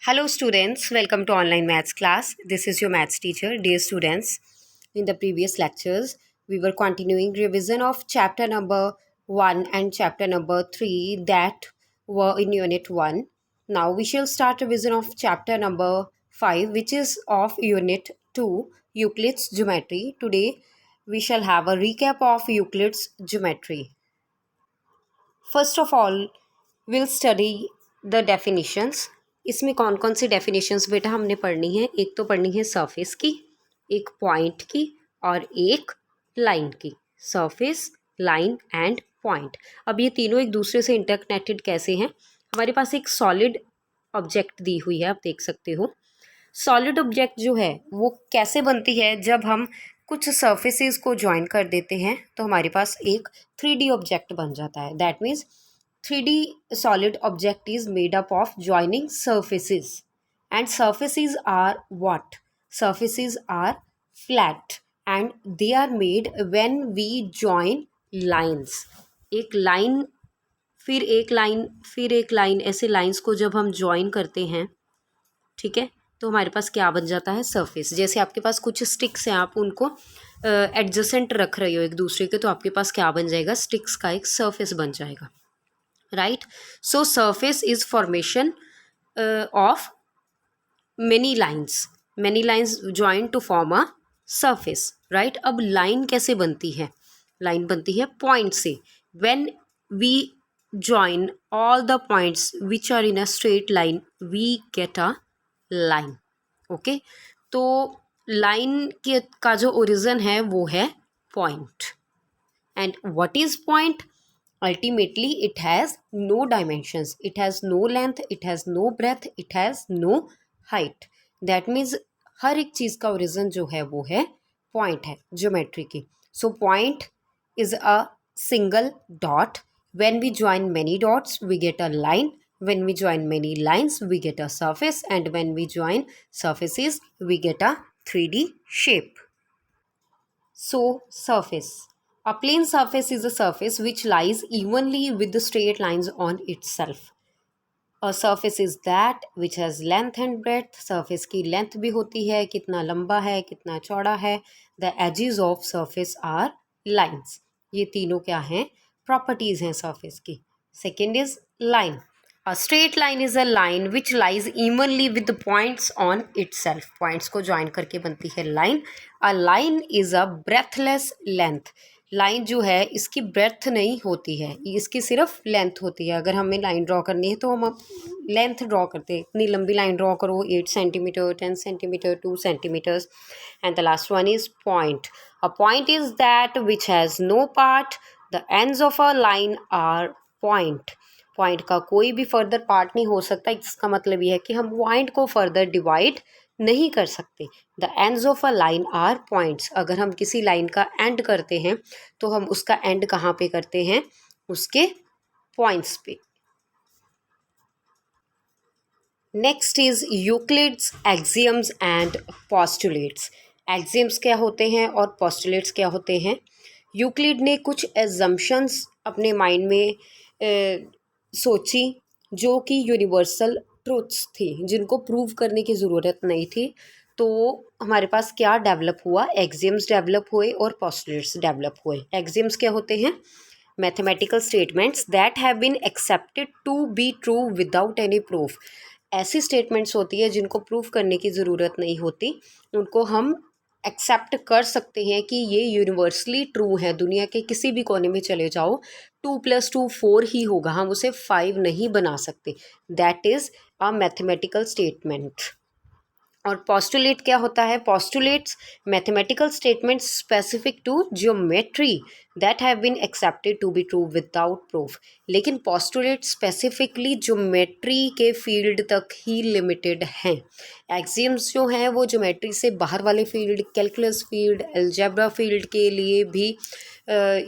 Hello students, welcome to online maths class. This is your maths teacher. Dear students, in the previous lectures, we were continuing revision of chapter number 1 and chapter number 3 that were in unit 1. Now we shall start revision of chapter number 5 which is of unit 2, Euclid's geometry. Today we shall have a recap of Euclid's geometry. First of all will study the definitions. इसमें कौन कौन सी definitions बेटा हमने पढ़नी है? एक तो पढ़नी है सरफेस की, एक पॉइंट की और एक लाइन की. Surface, line and point. अब ये तीनों एक दूसरे से इंटरकनेक्टेड कैसे हैं? हमारे पास एक सॉलिड ऑब्जेक्ट दी हुई है, आप देख सकते हो. सॉलिड ऑब्जेक्ट जो है वो कैसे बनती है? जब हम कुछ सर्फेसेस को ज्वाइन कर देते हैं तो हमारे पास एक 3D ऑब्जेक्ट बन जाता है. That means 3D solid object is made up of joining surfaces, and surfaces are what? Surfaces are flat and they are made when we join lines. एक लाइन फिर एक लाइन फिर एक लाइन, ऐसे lines को जब हम ज्वाइन करते हैं, ठीक है, तो हमारे पास क्या बन जाता है? सरफेस. जैसे आपके पास कुछ स्टिक्स हैं, आप उनको एडजेसेंट रख रहे हो एक दूसरे के, तो आपके पास क्या बन जाएगा? स्टिक्स का एक सरफेस बन जाएगा. Right. So surface is formation of many lines join to form a surface. Right. अब लाइन कैसे बनती है? लाइन बनती है पॉइंट से. When we join all the points which are in a straight line we get a line. Okay. तो line के का जो ओरिजिन है वो है point. And what is point? Ultimately it has no dimensions, it has no length, it has no breadth, it has no height. That means हर एक चीज़ का origin जो है वो है पॉइंट है ज्योमेट्री की. So point is a single dot. when we join many dots we get a line, when we join many lines we get a surface, and when we join surfaces we get a 3D shape. So surface. A plane surface is a surface which lies evenly with the straight lines on itself. A surface is that which has length and breadth. Surface की length भी होती है, कितना लंबा है, कितना चौड़ा है. The edges of surface are lines. ये तीनों क्या हैं? प्रॉपर्टीज हैं सरफेस की. Second is line. A straight line is a line which lies evenly with the points on itself. Points को ज्वाइन करके बनती है line. A line is a breathless length. Line जो है इसकी ब्रेथ नहीं होती है, इसकी सिर्फ लेंथ होती है. अगर हमें लाइन ड्रॉ करनी है तो हम लेंथ ड्रॉ करते हैं. इतनी लंबी लाइन ड्रॉ करो, 8 centimetre, 10 centimetre, 2 centimetres. And the last one is point. A point is that which has no part. The ends of a line are point. Point का कोई भी फर्दर पार्ट नहीं हो सकता. इसका मतलब ये है कि हम पॉइंट को फर्दर डिवाइड नहीं कर सकते. The ends of a line are points. अगर हम किसी लाइन का एंड करते हैं तो हम उसका एंड कहाँ पे करते हैं? उसके पॉइंट्स पे. Next is Euclid's axioms and postulates. Axioms क्या होते हैं और पोस्टुलेट्स क्या होते हैं? यूक्लिड ने कुछ एजम्पशंस अपने माइंड में सोची जो कि यूनिवर्सल ट्रूथ्स थी, जिनको प्रूव करने की ज़रूरत नहीं थी. तो हमारे पास क्या डेवलप हुआ? एक्सियम्स डेवलप हुए और पोस्टुलेट्स डेवलप हुए. एक्सियम्स क्या होते हैं? Mathematical statements that have been accepted to be true without any proof. ऐसी स्टेटमेंट्स होती है जिनको प्रूफ करने की ज़रूरत नहीं होती, उनको हम एक्सेप्ट कर सकते हैं कि ये यूनिवर्सली ट्रू है. दुनिया के किसी भी कोने में चले जाओ, 2+2 4 ही होगा, हम उसे 5 नहीं बना सकते. That is a mathematical statement. और पोस्टुलेट क्या होता है? Postulates mathematical statements specific to geometry that have been accepted to be true without proof. लेकिन पोस्टुलेट स्पेसिफिकली ज्योमेट्री के फील्ड तक ही लिमिटेड हैं. एक्सियम्स जो हैं वो ज्योमेट्री से बाहर वाले field, calculus field, algebra field के लिए भी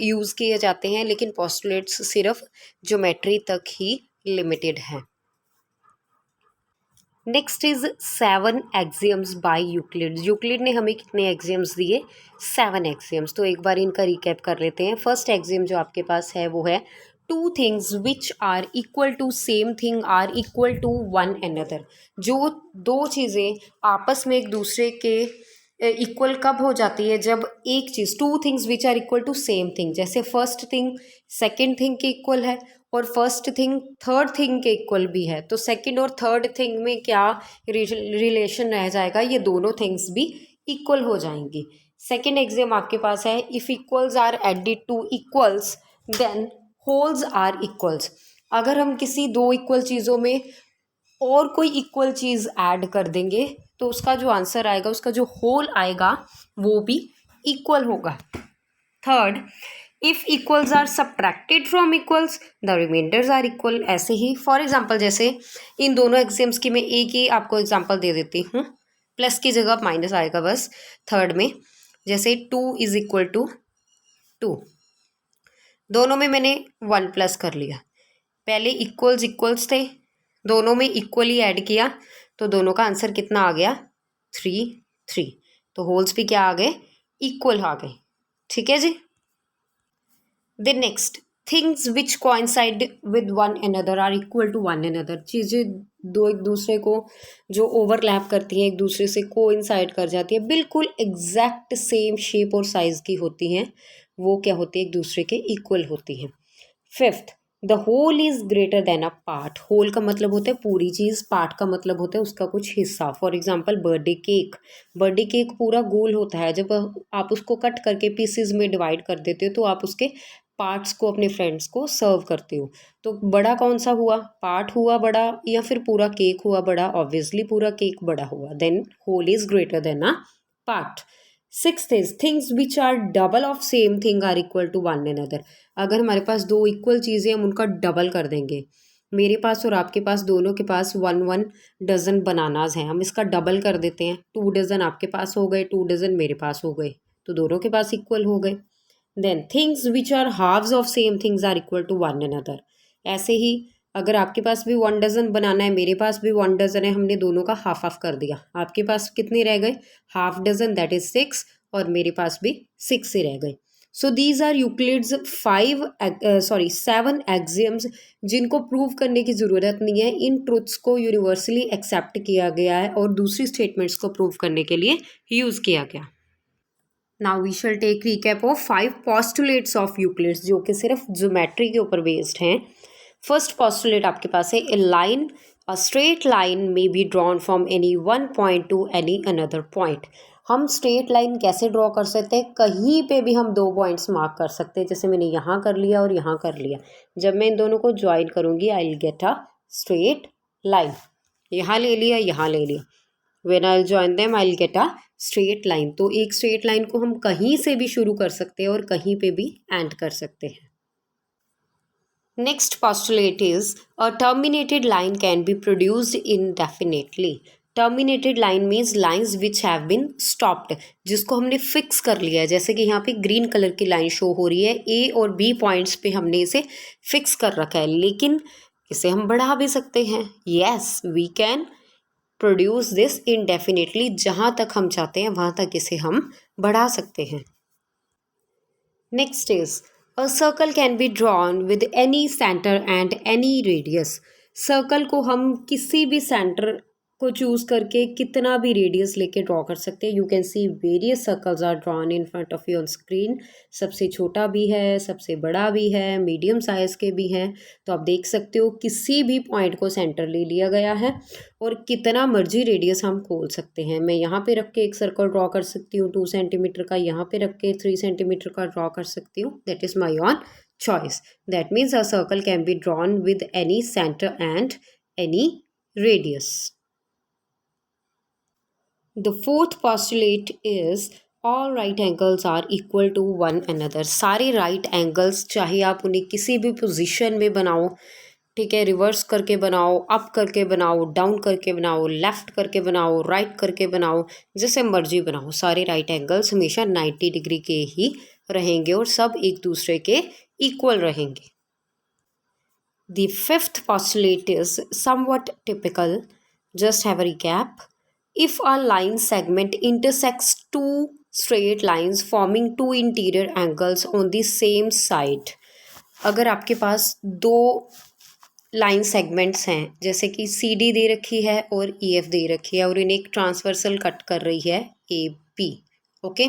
यूज़ किए जाते हैं, लेकिन पोस्टुलेट्स सिर्फ ज्योमेट्री तक ही लिमिटेड हैं. Next is 7 axioms by Euclid. Euclid ने हमें कितने एक्सियम्स दिए? 7 एक्सियम्स. तो एक बार इनका रिकैप कर लेते हैं. फर्स्ट एक्सियम जो आपके पास है वो है two things which are equal to same thing are equal to one another. जो दो चीज़ें आपस में एक दूसरे के इक्वल कब हो जाती है, जब एक चीज़, two things which are equal to same thing, जैसे फर्स्ट थिंग सेकंड थिंग के इक्वल है और फर्स्ट थिंग थर्ड थिंग के इक्वल भी है, तो सेकंड और थर्ड थिंग में क्या रिलेशन रह जाएगा, ये दोनों थिंग्स भी इक्वल हो जाएंगी। सेकंड एग्जाम आपके पास है, if equals are added to equals then wholes are equals. अगर हम किसी दो इक्वल चीज़ों में और कोई इक्वल चीज़ ऐड कर देंगे तो उसका जो आंसर आएगा, उसका जो होल आएगा वो भी इक्वल होगा। Third, if equals are subtracted from equals the remainders are equal. ऐसे ही फॉर एग्जांपल जैसे इन दोनों एग्जाम्स की मैं एक ही आपको एग्जांपल दे देती हूँ, प्लस की जगह माइनस आएगा बस थर्ड में। जैसे 2 इज इक्वल टू 2, दोनों में मैंने 1 प्लस कर लिया, पहले इक्वल्स इक्वल्स थे, दोनों में इक्वली ऐड किया तो दोनों का आंसर कितना आ गया, 3 3, तो होल्स भी क्या आ गए, इक्वल आ गए। ठीक है जी। The next, things which coincide with one another are equal to one another. चीज़ें दो एक दूसरे को जो ओवरलैप करती हैं, एक दूसरे से कोइंसाइड कर जाती है, बिल्कुल एग्जैक्ट सेम शेप और साइज की होती हैं, वो क्या होती है, एक दूसरे के इक्वल होती हैं। Fifth, the whole is greater than a part. Whole का मतलब होता है पूरी चीज़, पार्ट का मतलब होता है उसका कुछ हिस्सा। For example birthday cake, birthday cake पूरा गोल होता है, जब आप उसको कट करके पीसेस में डिवाइड कर देते हो तो आप उसके पार्ट्स को अपने फ्रेंड्स को सर्व करते हो। तो बड़ा कौन सा हुआ, पार्ट हुआ बड़ा या फिर पूरा केक हुआ बड़ा, ऑब्वियसली पूरा केक बड़ा हुआ, then whole is greater than a part. Sixth is things which are double of same thing are equal to one another. अगर हमारे पास दो इक्वल चीज़ें, हम उनका डबल कर देंगे, मेरे पास और आपके पास दोनों के पास 1 डजन बनानाज हैं, हम इसका डबल कर देते हैं, 2 डजन आपके पास हो गए, 2 डजन मेरे पास हो गए, तो दोनों के पास इक्वल हो गए। Then things which are halves of same things are equal to one another. ऐसे ही अगर आपके पास भी 1 डजन बनाना है, मेरे पास भी 1 डजन है, हमने दोनों का हाफ हाफ कर दिया, आपके पास कितने रह गए, हाफ डजन, दैट इज 6, और मेरे पास भी 6 ही रह गए। So these are Euclid's 7 axioms जिनको प्रूव करने की ज़रूरत नहीं है, इन ट्रुथ्स को यूनिवर्सली एक्सेप्ट किया गया है और दूसरी स्टेटमेंट्स को प्रूव करने के लिए यूज़ किया गया। Now we shall take recap of 5 postulates of Euclid's, जो कि सिर्फ ज्योमेट्री के ऊपर बेस्ड हैं। फर्स्ट पोस्टुलेट आपके पास है, a line, a straight line may be drawn from any one point to any other point. हम स्ट्रेट लाइन कैसे ड्रॉ कर सकते हैं, कहीं पे भी हम 2 पॉइंट्स मार्क कर सकते हैं, जैसे मैंने यहाँ कर लिया और यहाँ कर लिया, जब मैं इन दोनों को ज्वाइन करूँगी I will get a straight line. यहाँ ले लिया, यहाँ ले लिया, when I will join them I will get a straight line. तो एक स्ट्रेट लाइन को हम कहीं से भी शुरू कर सकते हैं और कहीं पे भी एंड कर सकते हैं। Next postulate is a terminated line can be produced indefinitely. Terminated line means lines which have been stopped, जिसको हमने फिक्स कर लिया है, जैसे कि यहाँ पे ग्रीन कलर की लाइन शो हो रही है, ए और बी पॉइंट्स पे हमने इसे फिक्स कर रखा है, लेकिन इसे हम बढ़ा भी सकते हैं। Yes, we can produce this indefinitely, जहाँ तक हम चाहते हैं वहाँ तक इसे हम बढ़ा सकते हैं। Next is a circle can be drawn with any centre and any radius. Circle को हम किसी भी सेंटर को चूज करके कितना भी रेडियस लेके ड्रॉ कर सकते हैं। You can see various circles are drawn in front of you on screen. सबसे छोटा भी है, सबसे बड़ा भी है, मीडियम साइज़ के भी हैं। तो आप देख सकते हो किसी भी पॉइंट को सेंटर ले लिया गया है और कितना मर्जी रेडियस हम खोल सकते हैं। मैं यहाँ पे रख के एक सर्कल ड्रॉ कर सकती हूँ 2 सेंटीमीटर का, यहाँ पे रख के 3 सेंटीमीटर का ड्रॉ कर सकती हूँ, that is my on choice. That means a circle can be drawn with any centre and any radius. The fourth postulate is all right angles are equal to one another. सारे right angles, चाहे आप उन्हें किसी भी position में बनाओ, ठीक है, रिवर्स करके बनाओ, अप करके बनाओ, डाउन करके बनाओ, लेफ्ट करके बनाओ, राइट करके बनाओ, जैसे मर्जी बनाओ, सारे राइट एंगल्स हमेशा 90 डिग्री के ही रहेंगे और सब एक दूसरे के इक्वल रहेंगे। The fifth postulate is somewhat typical. Just have a recap. If a line segment intersects two straight lines forming two interior angles on the same side, अगर आपके पास दो लाइन सेगमेंट्स हैं, जैसे कि सी डी दे रखी है और ई एफ दे रखी है और इन्हें एक ट्रांसवर्सल कट कर रही है ए बी, ओके।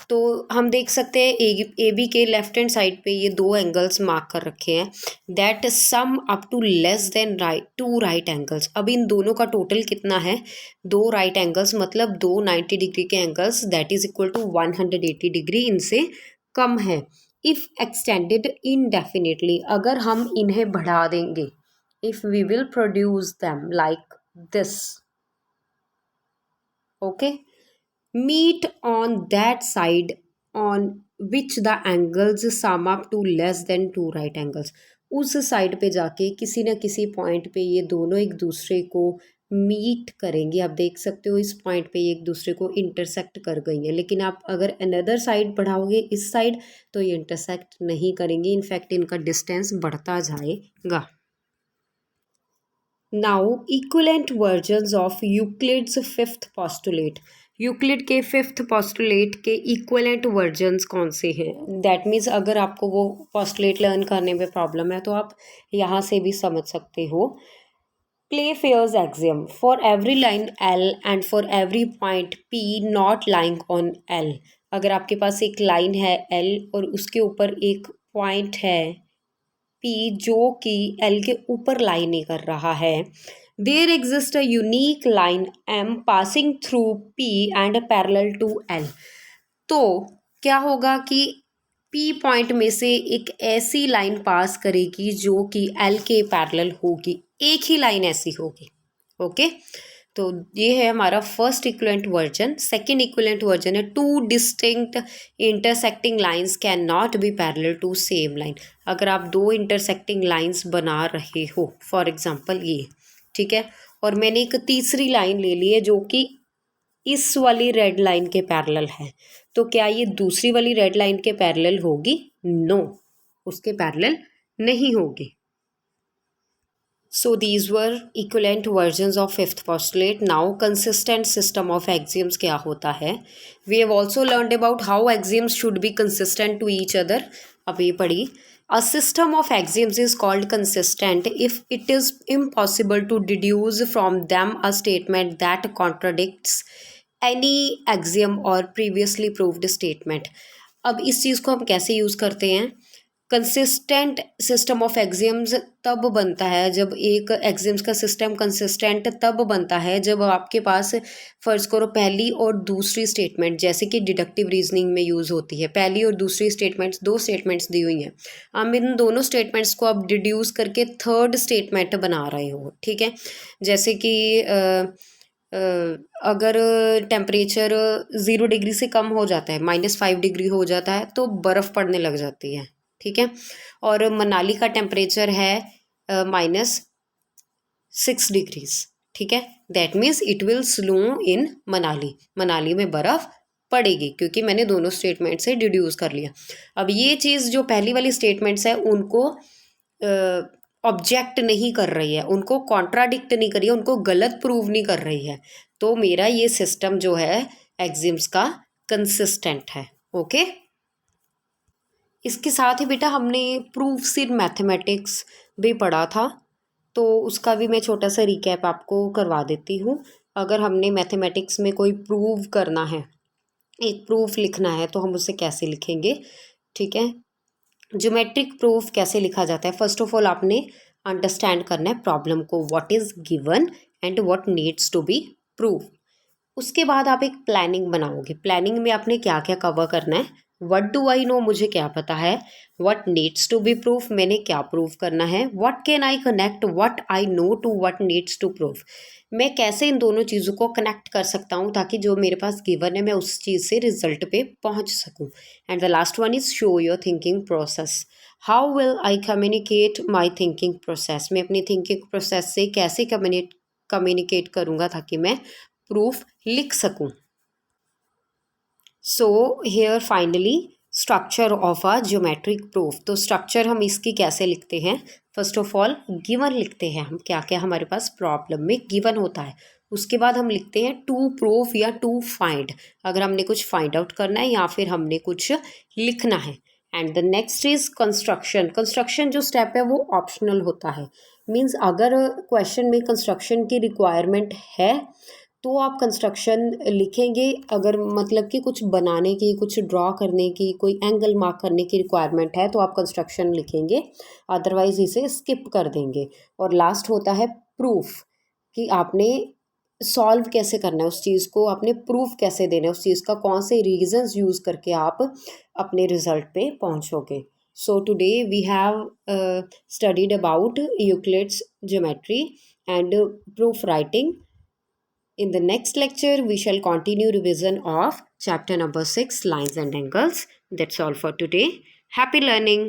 तो हम देख सकते हैं ए बी के लेफ्ट हैंड साइड पे ये दो एंगल्स मार्क कर रखे हैं, that sum up to less than two right angles. अब इन दोनों का टोटल कितना है, दो राइट एंगल्स, मतलब दो 90 डिग्री के angles, that is equal to 180 degree, इनसे कम है। इफ एक्सटेंडेड इनडेफिनेटली, अगर हम इन्हें बढ़ा देंगे, if we will produce them like this, okay, meet on that side on which the angles sum up to less than two right angles। उस side पे जाके किसी न किसी पॉइंट पे ये दोनों एक दूसरे को मीट करेंगे। आप देख सकते हो इस पॉइंट पे ये एक दूसरे को इंटरसेक्ट कर गई हैं, लेकिन आप अगर अनदर साइड बढ़ाओगे इस साइड तो ये इंटरसेक्ट नहीं करेंगे, इनफैक्ट इनका डिस्टेंस बढ़ता जाएगा। Now equivalent versions of Euclid's fifth postulate. Euclid के फिफ्थ पोस्टुलेट के इक्विवेलेंट वर्जन्स कौन से हैं, दैट मीन्स अगर आपको वो पोस्टुलेट लर्न करने में प्रॉब्लम है तो आप यहाँ से भी समझ सकते हो। Playfair's axiom, for every line L and for every point P not lying on L। अगर आपके पास एक लाइन है L और उसके ऊपर एक पॉइंट है P जो कि L के ऊपर लाई नहीं कर रहा है, there exist a unique line M passing through P and parallel to L। तो क्या होगा कि P पॉइंट में से एक ऐसी लाइन पास करेगी जो कि L के पैरेलल होगी, एक ही लाइन ऐसी होगी, ओके। तो ये है हमारा first equivalent version. Second equivalent version है two distinct intersecting lines can not be parallel to same line. अगर आप दो इंटरसेक्टिंग लाइंस बना रहे हो, फॉर एग्जांपल ये, ठीक है, और मैंने एक तीसरी लाइन ले ली है जो कि इस वाली रेड लाइन के पैरेलल है, तो क्या ये दूसरी वाली रेड लाइन के पैरेलल होगी? नो, उसके पैरेलल नहीं होगी। So these were equivalent versions of fifth postulate. Now consistent system of axioms क्या होता है? We have also learned about how axioms should be consistent to each other. अब ये पढ़ी, a system of axioms is called consistent if it is impossible to deduce from them a statement that contradicts any axiom or previously proved statement। अब इस चीज़ को हम कैसे use करते हैं? कंसिस्टेंट सिस्टम ऑफ एग्जियम्स तब बनता है जब एक एग्जियम्स का सिस्टम कंसिस्टेंट तब बनता है जब आपके पास फर्ज करो पहली और दूसरी स्टेटमेंट, जैसे कि डिडक्टिव रीजनिंग में यूज़ होती है, पहली और दूसरी स्टेटमेंट्स, दो स्टेटमेंट्स दी हुई हैं, हम इन दोनों स्टेटमेंट्स को आप डिड्यूस करके थर्ड स्टेटमेंट बना रहे हो, ठीक है। जैसे कि अगर टेम्परेचर 0 डिग्री से कम हो जाता है, -5 डिग्री हो जाता है, तो बर्फ़ पड़ने लग जाती है, ठीक है। और मनाली का टेम्परेचर है -6 डिग्रीज, ठीक है, that means it will snow इन मनाली, मनाली में बर्फ़ पड़ेगी, क्योंकि मैंने दोनों स्टेटमेंट से डिड्यूस कर लिया। अब ये चीज़ जो पहली वाली स्टेटमेंट्स है उनको ऑब्जेक्ट नहीं कर रही है, उनको कॉन्ट्राडिक्ट नहीं कर रही है, उनको गलत प्रूव नहीं कर रही है, तो मेरा ये सिस्टम जो है एग्जिम्स का कंसिस्टेंट है, ओके। इसके साथ ही बेटा हमने प्रूफ्स इन मैथमेटिक्स भी पढ़ा था, तो उसका भी मैं छोटा सा रिकैप आपको करवा देती हूँ। अगर हमने मैथमेटिक्स में कोई प्रूव करना है, एक प्रूफ लिखना है, तो हम उसे कैसे लिखेंगे, ठीक है। ज्योमेट्रिक प्रूफ कैसे लिखा जाता है? फर्स्ट ऑफ ऑल आपने अंडरस्टैंड करना है प्रॉब्लम को, what is given and what needs to be prove. उसके बाद आप एक प्लानिंग बनाओगे, प्लानिंग में आपने क्या क्या कवर करना है, व्हाट डू आई नो, मुझे क्या पता है, what needs to be proof, मैंने क्या प्रूव करना है, what can I connect what I know to what needs to prove, मैं कैसे इन दोनों चीज़ों को कनेक्ट कर सकता हूँ ताकि जो मेरे पास गिवन है मैं उस चीज़ से रिजल्ट पे पहुँच सकूँ। And the last one is show your thinking process, how will I communicate my thinking process, मैं अपनी थिंकिंग प्रोसेस से कैसे कम्युनिकेट करूँगा ताकि मैं प्रूफ लिख सकूँ। So here finally structure of a geometric proof, तो स्ट्रक्चर हम इसकी कैसे लिखते हैं? फर्स्ट ऑफ ऑल गिवन लिखते हैं हम, क्या क्या हमारे पास प्रॉब्लम में गिवन होता है, उसके बाद हम लिखते हैं टू प्रूफ या टू फाइंड, अगर हमने कुछ फाइंड आउट करना है या फिर हमने कुछ लिखना है। And the next is construction. Construction जो स्टेप है वो ऑप्शनल होता है. मीन्स अगर क्वेश्चन में कंस्ट्रक्शन की रिक्वायरमेंट है तो आप कंस्ट्रक्शन लिखेंगे. अगर मतलब कि कुछ बनाने की, कुछ ड्रॉ करने की, कोई एंगल मार्क करने की रिक्वायरमेंट है तो आप कंस्ट्रक्शन लिखेंगे, अदरवाइज इसे स्किप कर देंगे. और लास्ट होता है प्रूफ, कि आपने सॉल्व कैसे करना है उस चीज़ को, आपने प्रूफ कैसे देना है उस चीज़ का, कौन से रीजंस यूज़ करके आप अपने रिजल्ट पे पहुंचोगे. So today we have studied about Euclid's geometry and proof writing. In the next lecture, we shall continue revision of chapter number 6, lines and angles. That's all for today. Happy learning.